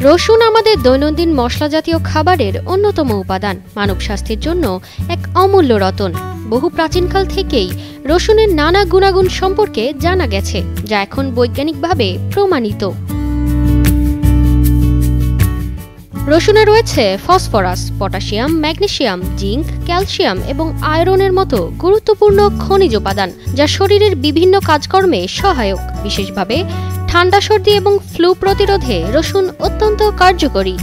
রসুন আমাদের দৈনন্দিন মশলা জাতীয় খাবারের অন্যতম উপাদান। মানব স্বাস্থ্যের জন্য এক অমূল্য রতন। বহু প্রাচীনকাল থেকেই রসুনের নানা গুণাগুণ সম্পর্কে জানা গেছে, যা এখন বৈজ্ঞানিকভাবে প্রমাণিত। রসুনে রয়েছে phosphorus, potassium, magnesium, zinc, calcium এবং আয়রনের মতো গুরুত্বপূর্ণ খনিজ উপাদান, যা শরীরের বিভিন্ন কাজকর্মে সহায়ক। বিশেষভাবে ঠান্ডা, সর্দি এবং ফ্লু প্রতিরোধে রসুন অত্যন্ত কার্যকরী।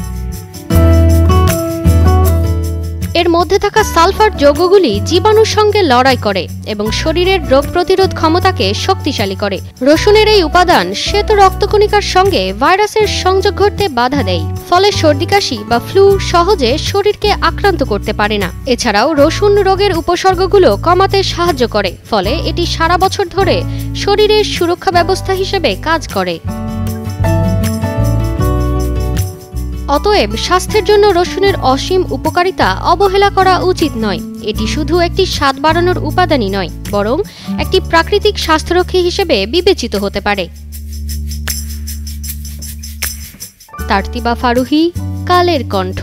এর মধ্যে থাকা সালফার যৌগগুলি জীবাণুর সঙ্গে লড়াই করে এবং শরীরের রোগ প্রতিরোধ ক্ষমতাকে শক্তিশালী করে। রসুনের এই উপাদান শ্বেত রক্তকণিকার সঙ্গে ভাইরাসের সংযোগ ঘটতে বাধা দেয়, ফলে সর্দি, কাশি বা ফ্লু সহজে শরীরকে আক্রান্ত করতে পারে না। এছাড়াও রসুন রোগের উপসর্গগুলো কমাতে সাহায্য করে, ফলে এটি সারা বছর ধরে শরীরের সুরক্ষা ব্যবস্থা হিসেবে কাজ করে। অতএব স্বাস্থ্যের জন্য রসুনের অসীম উপকারিতা অবহেলা করা উচিত নয়। এটি শুধু একটি স্বাদ বাড়ানোর উপাদানই নয়, বরং একটি প্রাকৃতিক স্বাস্থ্যরক্ষী হিসেবে বিবেচিত হতে পারে। তারতিবা ফারুহি, কালের কণ্ঠ।